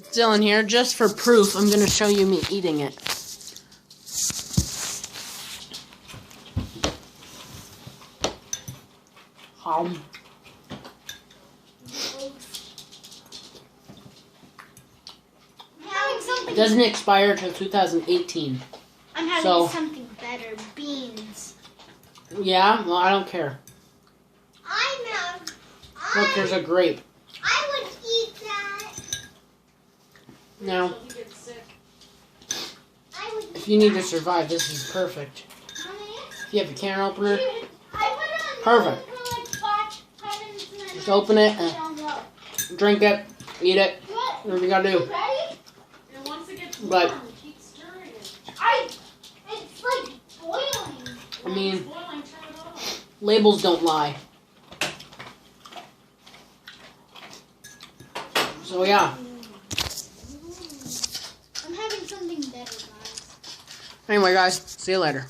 Still in here, just for proof, I'm going to show you me eating it. It doesn't expire till 2018. I'm having something better. Beans. Yeah? Well, I don't care. Look, there's a grape. I would eat that. Now, if you need to survive, this is perfect. If you have a can opener, perfect. Just open it and drink it, eat it, whatever you gotta do. But, It's like boiling. I mean, labels don't lie. So yeah. I'm having something better, guys. Anyway, guys, see you later.